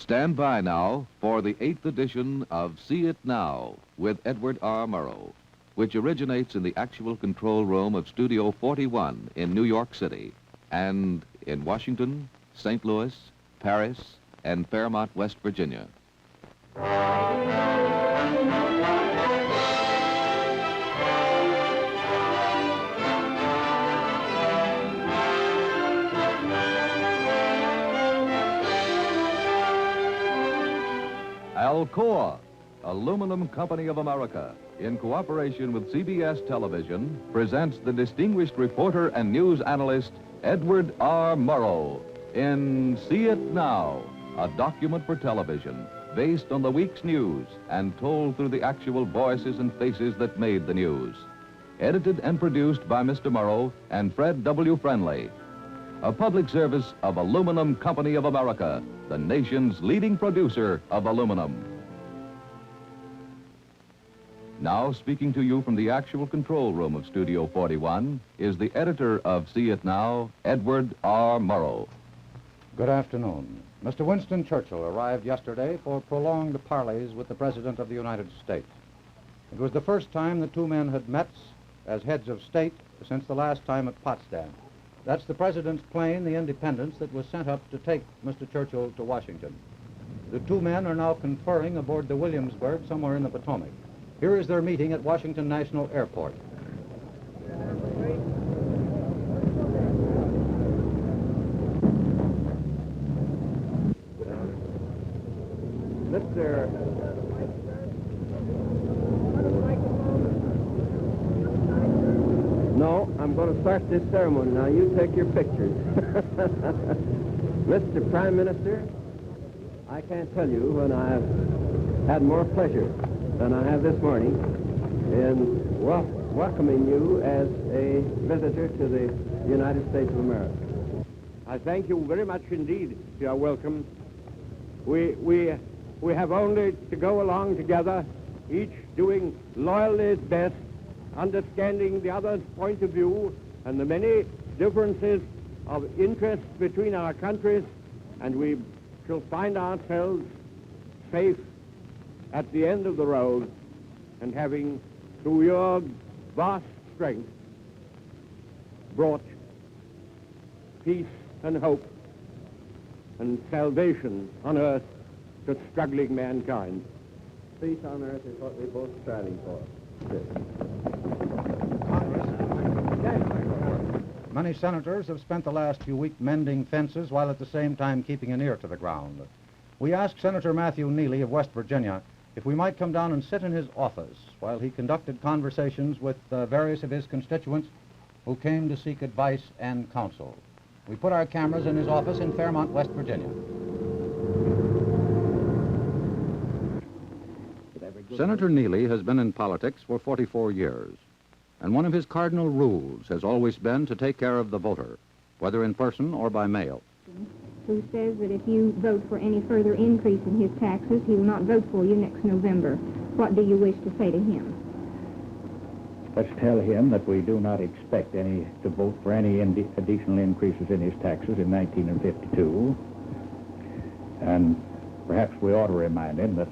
Stand by now for the 8th edition of See It Now with Edward R. Murrow, which originates in the actual control room of Studio 41 in New York City and in Washington, St. Louis, Paris, and Fairmont, West Virginia. Alcoa, Aluminum Company of America, in cooperation with CBS Television, presents the distinguished reporter and news analyst Edward R. Murrow in See It Now, a document for television based on the week's news and told through the actual voices and faces that made the news. Edited and produced by Mr. Murrow and Fred W. Friendly. A public service of Aluminum Company of America, the nation's leading producer of aluminum. Now speaking to you from the actual control room of Studio 41 is the editor of See It Now, Edward R. Murrow. Good afternoon. Mr. Winston Churchill arrived yesterday for prolonged parleys with the President of the United States. It was the first time the two men had met as heads of state since the last time at Potsdam. That's the President's plane, the Independence, that was sent up to take Mr. Churchill to Washington. The two men are now conferring aboard the Williamsburg somewhere in the Potomac. Here is their meeting at Washington National Airport. No, I'm going to start this ceremony now. You take your pictures. Mr. Prime Minister, I can't tell you when I've had more pleasure than I have this morning in welcoming you as a visitor to the United States of America. I thank you very much indeed for your welcome. We have only to go along together, each doing loyally his best, understanding the other's point of view and the many differences of interest between our countries, and we shall find ourselves safe at the end of the road, and having, through your vast strength, brought peace and hope and salvation on earth to struggling mankind. Peace on earth is what we're both striving for. Many senators have spent the last few weeks mending fences while at the same time keeping an ear to the ground. We asked Senator Matthew Neely of West Virginia if we might come down and sit in his office while he conducted conversations with various of his constituents who came to seek advice and counsel. We put our cameras in his office in Fairmont, West Virginia. Senator Neely has been in politics for 44 years, and one of his cardinal rules has always been to take care of the voter, whether in person or by mail. Who says that if you vote for any further increase in his taxes, he will not vote for you next November. What do you wish to say to him? Let's tell him that we do not expect to vote for any additional increases in his taxes in 1952. And perhaps we ought to remind him that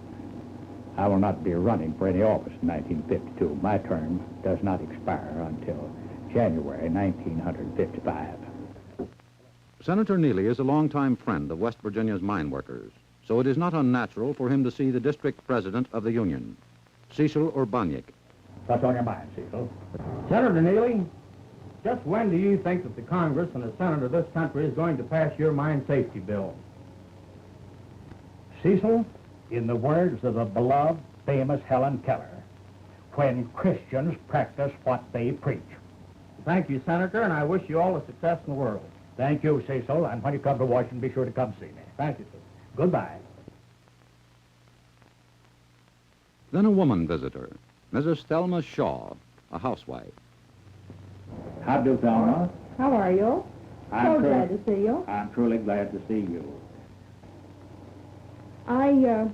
I will not be running for any office in 1952. My term does not expire until January 1955. Senator Neely is a longtime friend of West Virginia's mine workers, so it is not unnatural for him to see the district president of the union, Cecil Urbaniak. What's on your mind, Cecil? Senator Neely, just when do you think that the Congress and the Senate of this country is going to pass your mine safety bill? Cecil, in the words of the beloved, famous Helen Keller, when Christians practice what they preach. Thank you, Senator, and I wish you all the success in the world. Thank you, Cecil, and when you come to Washington, be sure to come see me. Thank you, sir. Goodbye. Then a woman visitor, Mrs. Thelma Shaw, a housewife. How do, Thelma? How are you? So glad to see you. I'm truly glad to see you. I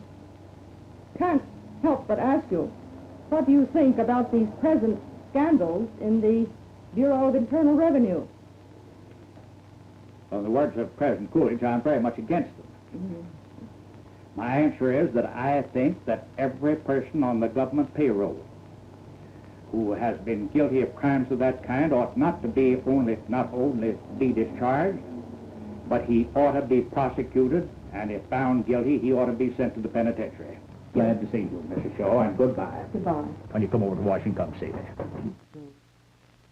can't help but ask you, what do you think about these present scandals in the Bureau of Internal Revenue? In the words of President Coolidge, I'm very much against them. My answer is that I think that every person on the government payroll who has been guilty of crimes of that kind ought not only be discharged, but he ought to be prosecuted, and if found guilty, he ought to be sent to the penitentiary. Glad to see you, Mrs. Shaw, and goodbye. Goodbye. When you come over to Washington, come see me.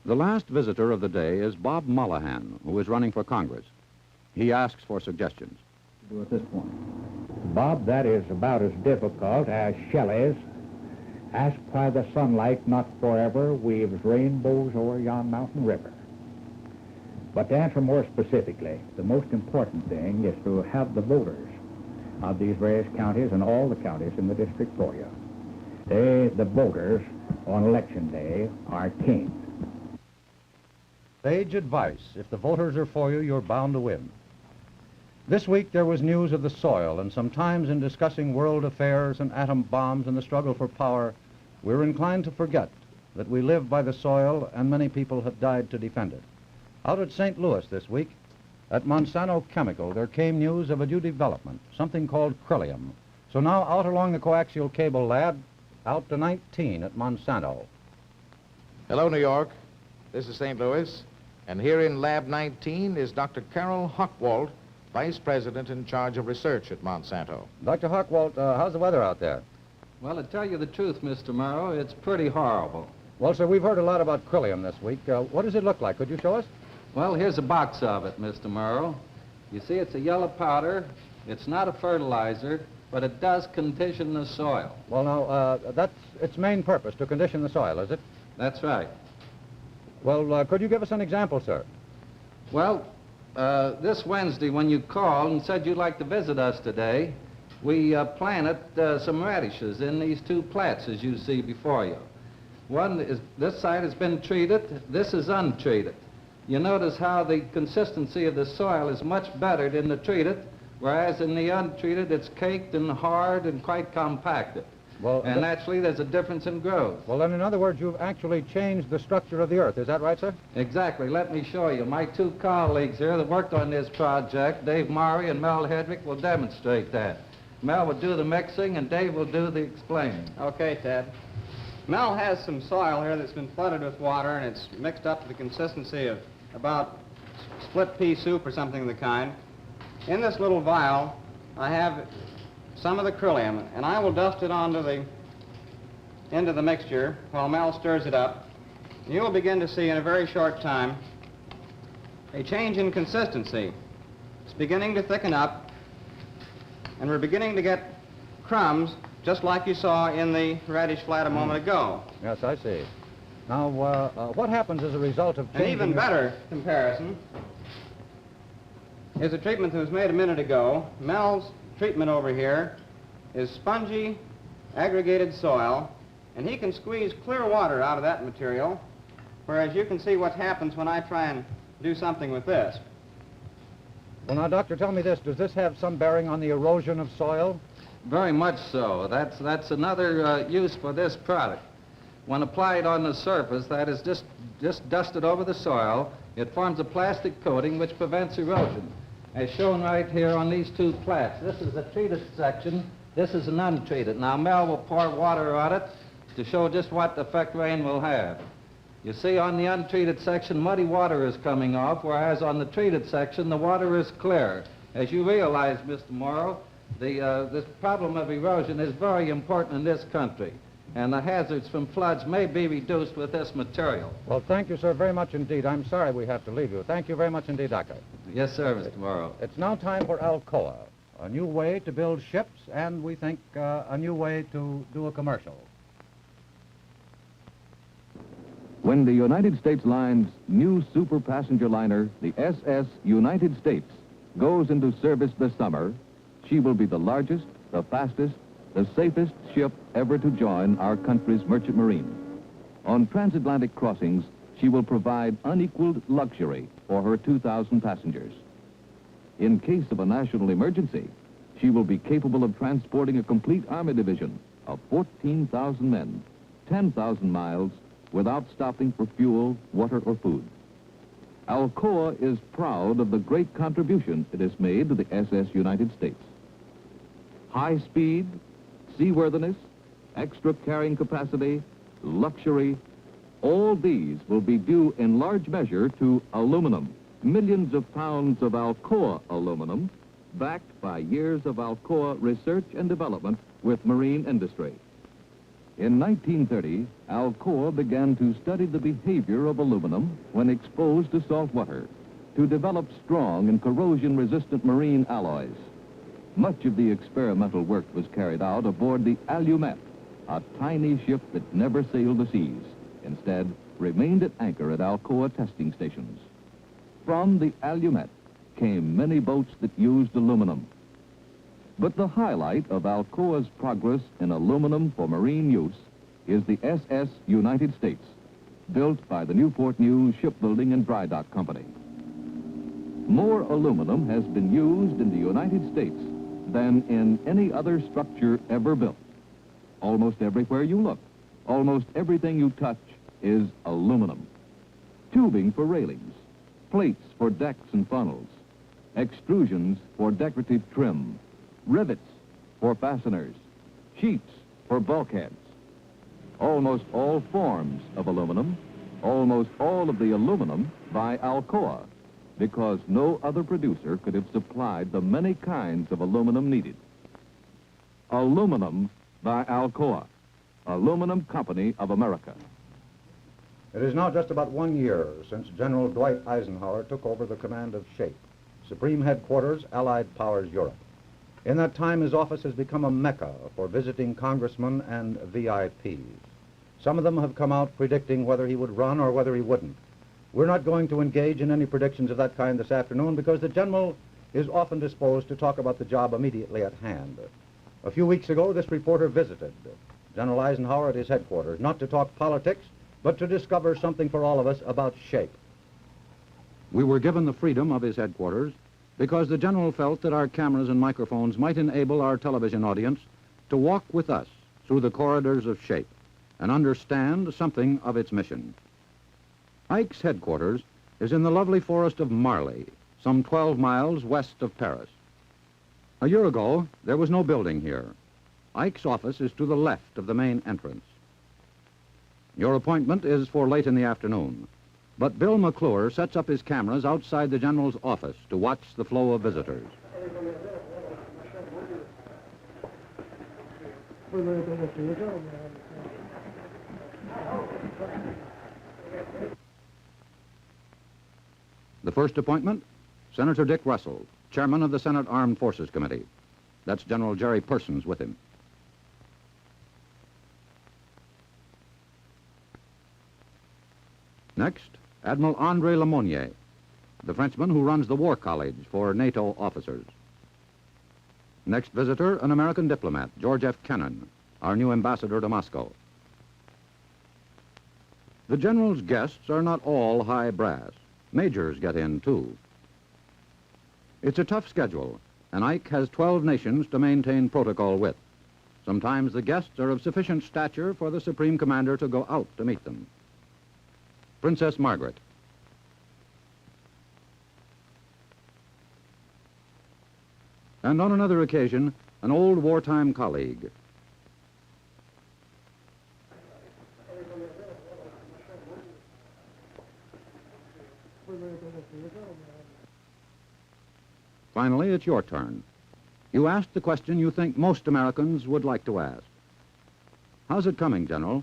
The last visitor of the day is Bob Mollahan, who is running for Congress. He asks for suggestions. Do at this point. Bob, that is about as difficult as Shelley's "Ask why the sunlight not forever weaves rainbows o'er yon mountain river." But to answer more specifically, the most important thing is to have the voters of these various counties and all the counties in the district for you. The voters on election day are king. Sage advice. If the voters are for you, you're bound to win. This week there was news of the soil, and sometimes in discussing world affairs and atom bombs and the struggle for power, we're inclined to forget that we live by the soil and many people have died to defend it. Out at St. Louis this week, at Monsanto Chemical, there came news of a new development, something called Krilium. So now out along the coaxial cable lab, out to 19 at Monsanto. Hello, New York. This is St. Louis, and here in Lab 19 is Dr. Carol Hochwald, Vice President in charge of research at Monsanto. Dr. Hochwald, how's the weather out there? Well, to tell you the truth, Mr. Murrow, it's pretty horrible. Well, sir, we've heard a lot about Krilium this week. What does it look like? Could you show us? Well, here's a box of it, Mr. Murrow. You see, it's a yellow powder. It's not a fertilizer, but it does condition the soil. Well, now, that's its main purpose, to condition the soil, is it? That's right. Well, could you give us an example, sir? Well, this Wednesday, when you called and said you'd like to visit us today, we planted some radishes in these two plats, as you see before you. One is, this side has been treated, this is untreated. You notice how the consistency of the soil is much better in the treated, whereas in the untreated it's caked and hard and quite compacted. Well, and naturally there's a difference in growth. Well, then, in other words, you've actually changed the structure of the earth. Is that right, sir? Exactly. Let me show you. My two colleagues here that worked on this project, Dave Murray and Mel Hedrick, will demonstrate that. Mel will do the mixing and Dave will do the explaining. Okay, Ted. Mel has some soil here that's been flooded with water, and it's mixed up to the consistency of about split pea soup or something of the kind. In this little vial, I have some of the Krilium, and I will dust it into the mixture while Mel stirs it up. You'll begin to see in a very short time a change in consistency. It's beginning to thicken up, and we're beginning to get crumbs just like you saw in the radish flat a moment ago. Yes, I see. Now, what happens as a result of changing... An even better comparison is a treatment that was made a minute ago. Mel's treatment over here is spongy, aggregated soil, and he can squeeze clear water out of that material, whereas you can see what happens when I try and do something with this. Well, now, Doctor, tell me this. Does this have some bearing on the erosion of soil? Very much so. That's another use for this product. When applied on the surface, that is just dusted over the soil, it forms a plastic coating which prevents erosion, as shown right here on these two plats. This is a treated section. This is an untreated. Now, Mel will pour water on it to show just what effect rain will have. You see, on the untreated section, muddy water is coming off, whereas on the treated section, the water is clear. As you realize, Mr. Morrow, this problem of erosion is very important in this country, and the hazards from floods may be reduced with this material. Well, thank you, sir, very much indeed. I'm sorry we have to leave you. Thank you very much indeed, Doctor. Yes, sir, Mr. Morrow. It's now time for Alcoa, a new way to build ships, and we think a new way to do a commercial. When the United States Line's new super passenger liner, the SS United States, goes into service this summer, she will be the largest, the fastest, the safest ship ever to join our country's merchant marine. On transatlantic crossings, she will provide unequaled luxury for her 2,000 passengers. In case of a national emergency, she will be capable of transporting a complete Army division of 14,000 men, 10,000 miles, without stopping for fuel, water, or food. Alcoa is proud of the great contribution it has made to the SS United States. high speed, seaworthiness, extra carrying capacity, luxury, all these will be due in large measure to aluminum. Millions of pounds of Alcoa aluminum, backed by years of Alcoa research and development with marine industry. In 1930, Alcoa began to study the behavior of aluminum when exposed to salt water, to develop strong and corrosion-resistant marine alloys. Much of the experimental work was carried out aboard the Alumet, a tiny ship that never sailed the seas. Instead, remained at anchor at Alcoa testing stations. From the Alumet came many boats that used aluminum. But the highlight of Alcoa's progress in aluminum for marine use is the SS United States, built by the Newport News Shipbuilding and Dry Dock Company. More aluminum has been used in the United States than in any other structure ever built. Almost everywhere you look, almost everything you touch is aluminum. Tubing for railings, plates for decks and funnels, extrusions for decorative trim, rivets for fasteners, sheets for bulkheads. Almost all forms of aluminum, almost all of the aluminum by Alcoa, because no other producer could have supplied the many kinds of aluminum needed. Aluminum by Alcoa, Aluminum Company of America. It is now just about 1 year since General Dwight Eisenhower took over the command of SHAPE, Supreme Headquarters, Allied Powers Europe. In that time, his office has become a mecca for visiting congressmen and VIPs. Some of them have come out predicting whether he would run or whether he wouldn't. We're not going to engage in any predictions of that kind this afternoon because the general is often disposed to talk about the job immediately at hand. A few weeks ago, this reporter visited General Eisenhower at his headquarters, not to talk politics, but to discover something for all of us about SHAPE. We were given the freedom of his headquarters because the general felt that our cameras and microphones might enable our television audience to walk with us through the corridors of SHAPE and understand something of its mission. Ike's headquarters is in the lovely forest of Marly, some 12 miles west of Paris. A year ago, there was no building here. Ike's office is to the left of the main entrance. Your appointment is for late in the afternoon, but Bill McClure sets up his cameras outside the general's office to watch the flow of visitors. The first appointment, Senator Dick Russell, chairman of the Senate Armed Forces Committee. That's General Jerry Persons with him. Next, Admiral André Lemonnier, the Frenchman who runs the War College for NATO officers. Next visitor, an American diplomat, George F. Kennan, our new ambassador to Moscow. The general's guests are not all high brass. Majors get in, too. It's a tough schedule, and Ike has 12 nations to maintain protocol with. Sometimes the guests are of sufficient stature for the Supreme Commander to go out to meet them. Princess Margaret. And on another occasion, an old wartime colleague. Finally, it's your turn. You ask the question you think most Americans would like to ask. How's it coming, General?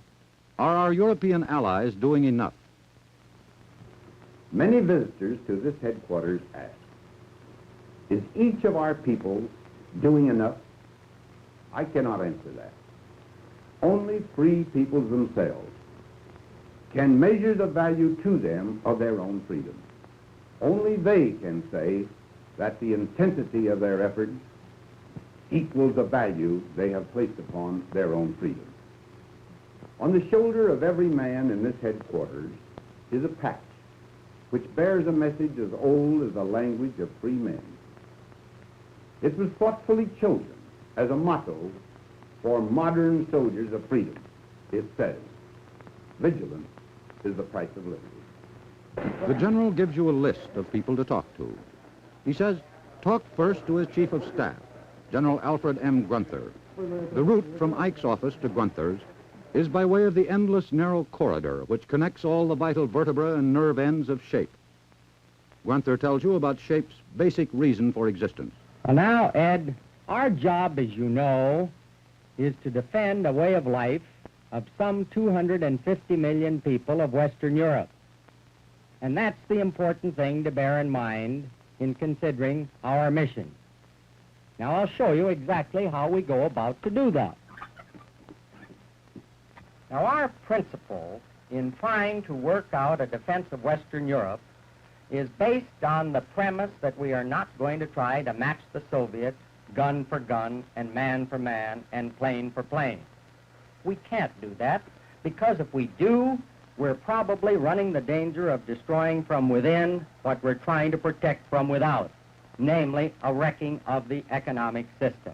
Are our European allies doing enough? Many visitors to this headquarters ask, is each of our people doing enough? I cannot answer that. Only free peoples themselves can measure the value to them of their own freedom. Only they can say that the intensity of their efforts equals the value they have placed upon their own freedom. On the shoulder of every man in this headquarters is a patch which bears a message as old as the language of free men. It was thoughtfully chosen as a motto for modern soldiers of freedom. It says, vigilance is the price of liberty. The general gives you a list of people to talk to. He says, talk first to his chief of staff, General Alfred M. Grunther. The route from Ike's office to Grunther's is by way of the endless narrow corridor which connects all the vital vertebra and nerve ends of SHAPE. Grunther tells you about SHAPE's basic reason for existence. Well, now, Ed, our job, as you know, is to defend a way of life of some 250 million people of Western Europe. And that's the important thing to bear in mind in considering our mission. Now, I'll show you exactly how we go about to do that. Now, our principle in trying to work out a defense of Western Europe is based on the premise that we are not going to try to match the Soviets gun for gun and man for man and plane for plane. We can't do that, because if we do, we're probably running the danger of destroying from within what we're trying to protect from without, namely a wrecking of the economic system.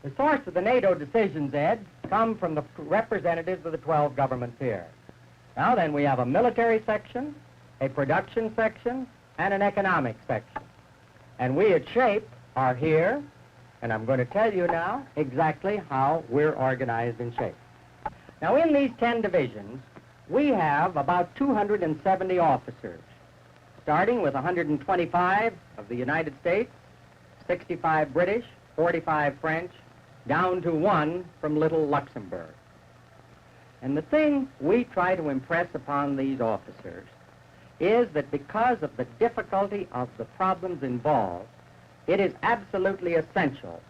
The source of the NATO decisions, Ed, come from the representatives of the 12 governments here. Now then, we have a military section, a production section, and an economic section. And we at SHAPE are here, and I'm going to tell you now exactly how we're organized in SHAPE. Now, in these 10 divisions, we have about 270 officers, starting with 125 of the United States, 65 British, 45 French, down to 1 from little Luxembourg. And the thing we try to impress upon these officers is that because of the difficulty of the problems involved, it is absolutely essential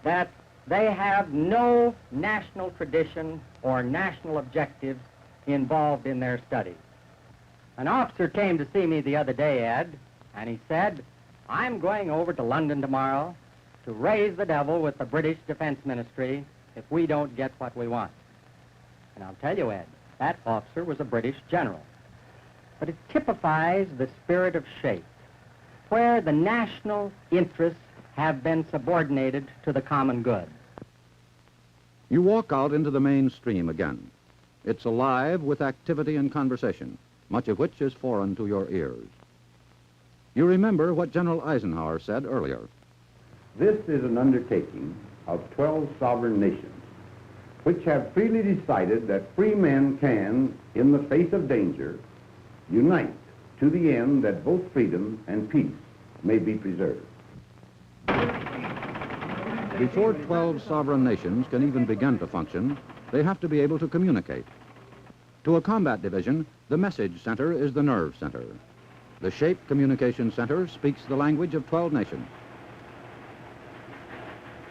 that they have no national tradition or national objectives involved in their studies. An officer came to see me the other day, Ed, and he said, I'm going over to London tomorrow to raise the devil with the British Defense Ministry if we don't get what we want. And I'll tell you, Ed, that officer was a British general. But it typifies the spirit of SHAPE, where the national interests have been subordinated to the common good. You walk out into the main stream again. It's alive with activity and conversation, much of which is foreign to your ears. You remember what General Eisenhower said earlier. This is an undertaking of 12 sovereign nations, which have freely decided that free men can, in the face of danger, unite to the end that both freedom and peace may be preserved. Before 12 sovereign nations can even begin to function, they have to be able to communicate. To a combat division, the message center is the nerve center. The SHAPE Communication Center speaks the language of 12 nations.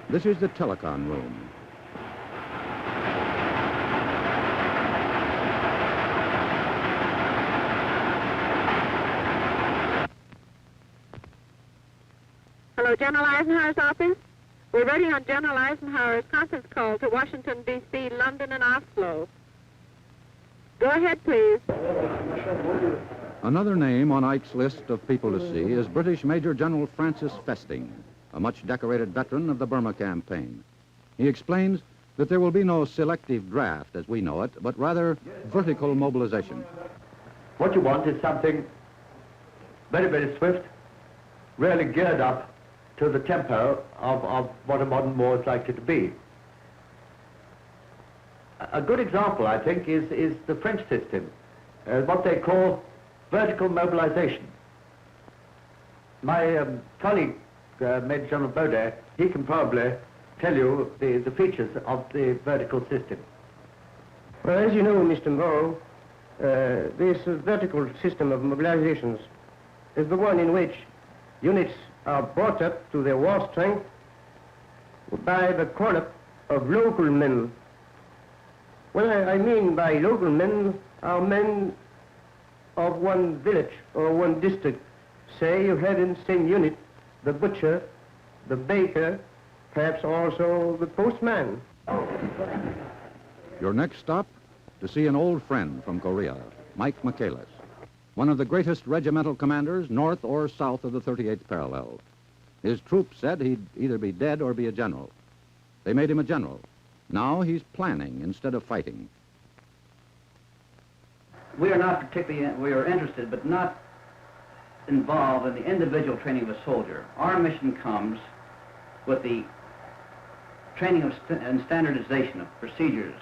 This is the telecon room. Hello, General Eisenhower's office. We're ready on General Eisenhower's conference call to Washington, D.C., London, and Oslo. Go ahead, please. Another name on Ike's list of people to see is British Major General Francis Festing, a much decorated veteran of the Burma campaign. He explains that there will be no selective draft as we know it, but rather vertical mobilization. What you want is something very, very swift, really geared up to the tempo of what a modern war is likely to be. A good example, I think, is the French system, what they call vertical mobilization. My colleague, Major General Baudet, he can probably tell you the features of the vertical system. Well, as you know, Mr. Murrow, this vertical system of mobilizations is the one in which units are brought up to their war strength by the call-up of local men. What I mean by local men are men of one village or one district. Say you have in the same unit the butcher, the baker, perhaps also the postman. Your next stop, to see an old friend from Korea, Mike Michaelis, one of the greatest regimental commanders north or south of the 38th parallel. His troops said he'd either be dead or be a general. They made him a general. Now he's planning instead of fighting. We are not particularly, we are interested, but not involved in the individual training of a soldier. Our mission comes with the training and standardization of procedures,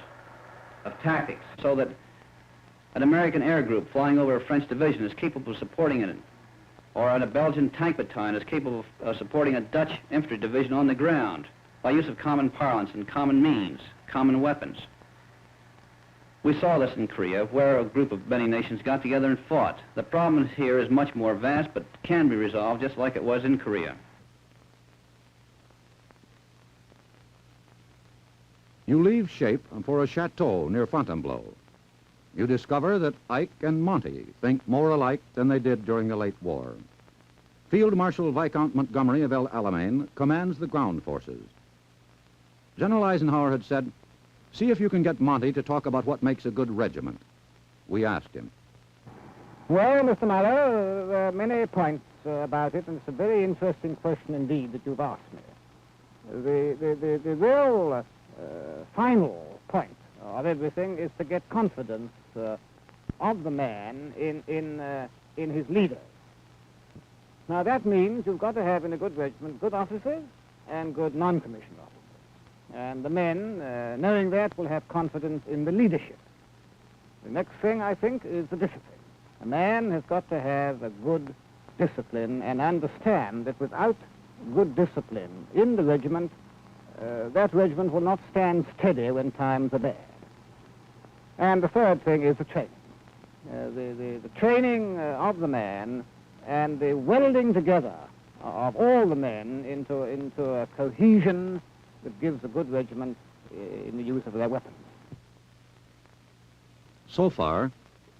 of tactics, so that an American air group flying over a French division is capable of supporting it, or a Belgian tank battalion is capable of supporting a Dutch infantry division on the ground by use of common parlance and common means, common weapons. We saw this in Korea, where a group of many nations got together and fought. The problem here is much more vast, but can be resolved just like it was in Korea. You leave Shape for a chateau near Fontainebleau. You discover that Ike and Monty think more alike than they did during the late war. Field Marshal Viscount Montgomery of El Alamein commands the ground forces. General Eisenhower had said, "See if you can get Monty to talk about what makes a good regiment." We asked him. Well, Mr. Murrow, there are many points about it, and it's a very interesting question indeed that you've asked me. The real final point of everything is to get confidence of the man in his leader. Now that means you've got to have in a good regiment good officers and good non-commissioned officers. And the men, knowing that, will have confidence in the leadership. The next thing, I think, is the discipline. A man has got to have a good discipline and understand that without good discipline in the regiment, that regiment will not stand steady when times are bad. And the third thing is the training. The training of the man and the welding together of all the men into a cohesion that gives a good regiment in the use of their weapons. So far,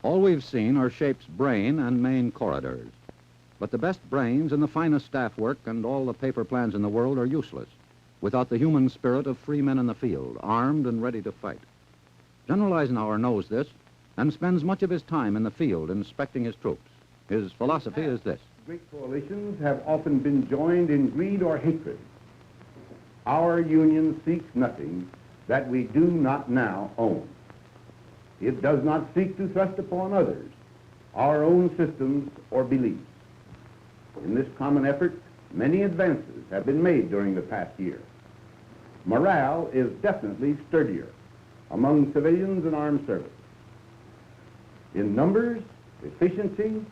all we've seen are Shape's brain and main corridors. But the best brains and the finest staff work and all the paper plans in the world are useless without the human spirit of free men in the field, armed and ready to fight. General Eisenhower knows this and spends much of his time in the field inspecting his troops. His philosophy is this. Great coalitions have often been joined in greed or hatred. Our union seeks nothing that we do not now own. It does not seek to thrust upon others our own systems or beliefs. In this common effort, many advances have been made during the past year. Morale is definitely sturdier among civilians and armed services. In numbers, efficiency,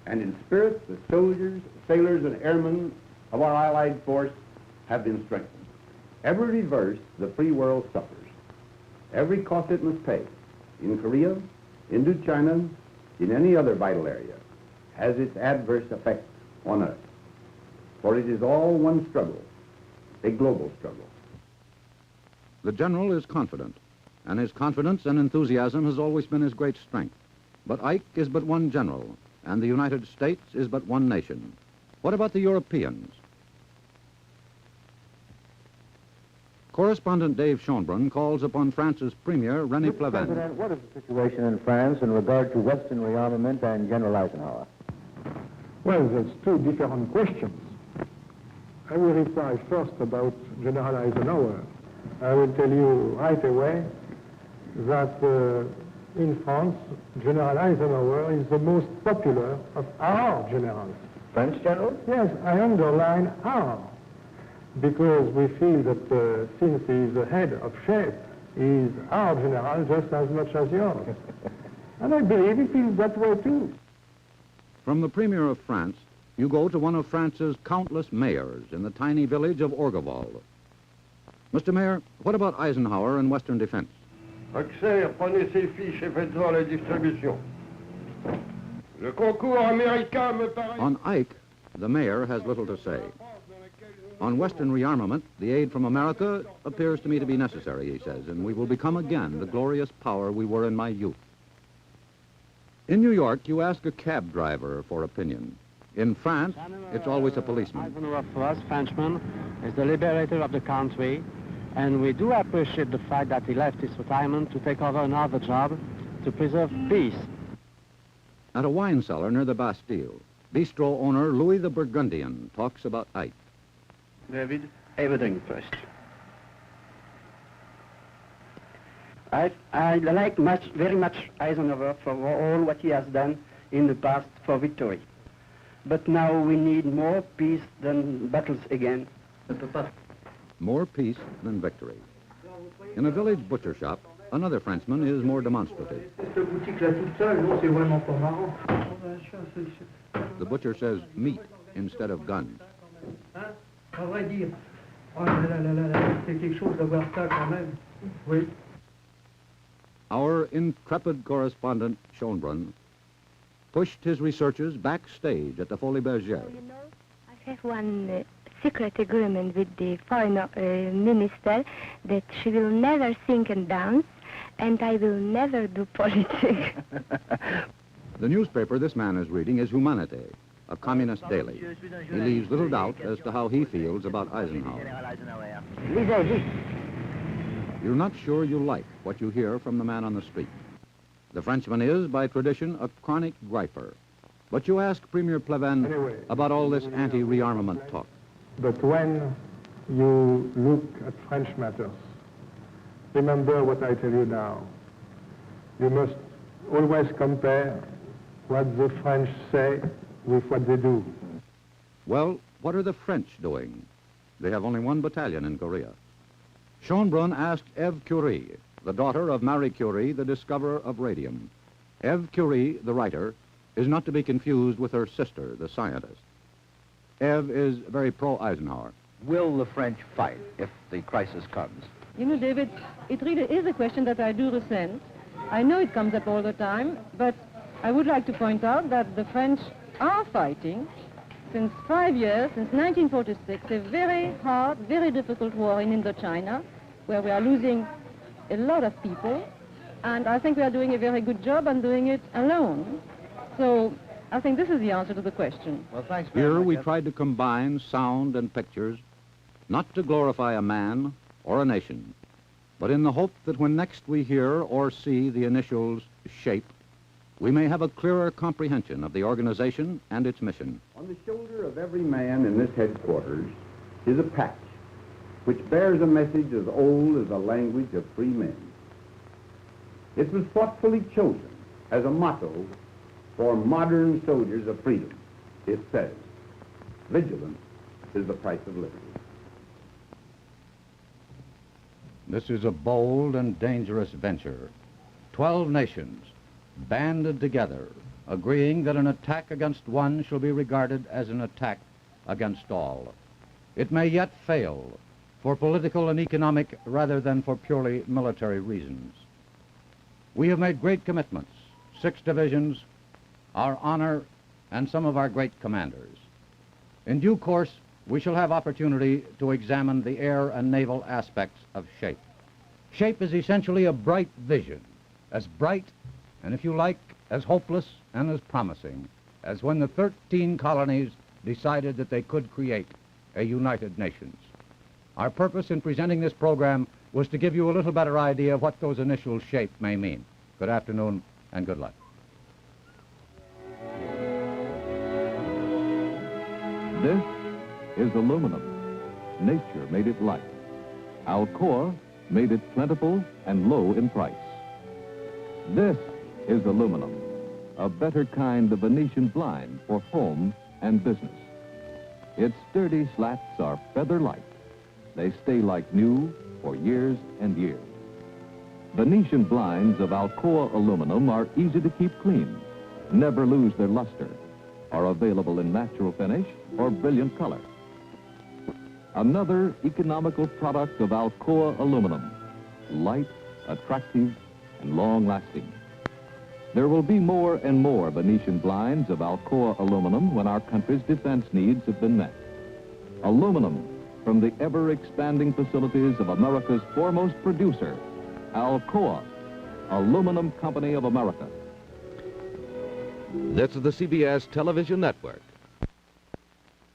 and in spirit, the soldiers, sailors, and airmen of our Allied force have been strengthened. Every reverse the free world suffers. Every cost it must pay, in Korea, Indochina, in any other vital area, has its adverse effect on us. For it is all one struggle, a global struggle. The general is confident, and his confidence and enthusiasm has always been his great strength. But Ike is but one general, and the United States is but one nation. What about the Europeans? Correspondent Dave Schonbrun calls upon France's Premier, René Mr. Pleven. President, what is the situation in France in regard to Western rearmament and General Eisenhower? Well, there's two different questions. I will reply first about General Eisenhower. I will tell you right away that in France, General Eisenhower is the most popular of our generals. French generals? Yes, I underline our, because we feel that since he is the head of Shape, he is our general just as much as yours. And I believe he feels that way too. From the Premier of France, you go to one of France's countless mayors in the tiny village of Orgeval. Mr. Mayor, what about Eisenhower and Western defense? Accès, prenez ces fiches et faites-en la distribution. Le concours américain me paraît... On Ike, the mayor has little to say. On Western rearmament, the aid from America appears to me to be necessary, he says, and we will become again the glorious power we were in my youth. In New York, you ask a cab driver for opinion. In France, it's always a policeman. Eisenhower, for us, Frenchman, is the liberator of the country, and we do appreciate the fact that he left his retirement to take over another job to preserve peace. At a wine cellar near the Bastille, bistro owner Louis the Burgundian talks about Ike. David, everything first. I like very much Eisenhower for all what he has done in the past for victory. But now we need more peace than battles again. more peace than victory. In a village butcher shop, another Frenchman is more demonstrative. The butcher says meat instead of guns. Our intrepid correspondent, Schönbrunn, pushed his researches backstage at the Folie Bergère. You know, I have one secret agreement with the foreign minister that she will never sing and dance, and I will never do politics. The newspaper this man is reading is Humanité, a communist daily. He leaves little doubt as to how he feels about Eisenhower. You're not sure you like what you hear from the man on the street. The Frenchman is, by tradition, a chronic griper. But you ask Premier Pleven about all this anti-rearmament talk. But when you look at French matters, remember what I tell you now. You must always compare what the French say with what they do. Well, what are the French doing? They have only one battalion in Korea. Schönbrunn asked Eve Curie, the daughter of Marie Curie, the discoverer of radium. Eve Curie, the writer, is not to be confused with her sister, the scientist. Eve is very pro-Eisenhower. Will the French fight if the crisis comes? You know, David, it really is a question that I do resent. I know it comes up all the time, but I would like to point out that the French are fighting since 5 years, since 1946, a very hard, very difficult war in Indochina, where we are losing a lot of people, and I think we are doing a very good job on doing it alone. So I think this is the answer to the question. Well, thanks. Here we tried to combine sound and pictures, not to glorify a man or a nation, but in the hope that when next we hear or see the initials SHAPE, we may have a clearer comprehension of the organization and its mission. On the shoulder of every man in this headquarters is a patch which bears a message as old as the language of free men. It was thoughtfully chosen as a motto for modern soldiers of freedom. It says, vigilance is the price of liberty. This is a bold and dangerous venture. 12 nations banded together, agreeing that an attack against one shall be regarded as an attack against all. It may yet fail for political and economic rather than for purely military reasons. We have made great commitments, 6 divisions, our honor, and some of our great commanders. In due course, we shall have opportunity to examine the air and naval aspects of SHAPE. SHAPE is essentially a bright vision, as bright, and if you like, as hopeless and as promising as when the 13 colonies decided that they could create a United Nations. Our purpose in presenting this program was to give you a little better idea of what those initials SHAPE may mean. Good afternoon and good luck. This is aluminum. Nature made it light. Alcoa made it plentiful and low in price. This is aluminum, a better kind of Venetian blind for home and business. Its sturdy slats are feather light. They stay like new for years and years. Venetian blinds of Alcoa aluminum are easy to keep clean, never lose their luster, are available in natural finish or brilliant color. Another economical product of Alcoa aluminum, light, attractive, and long-lasting. There will be more and more Venetian blinds of Alcoa aluminum when our country's defense needs have been met. Aluminum from the ever-expanding facilities of America's foremost producer, Alcoa, Aluminum Company of America. This is the CBS Television Network.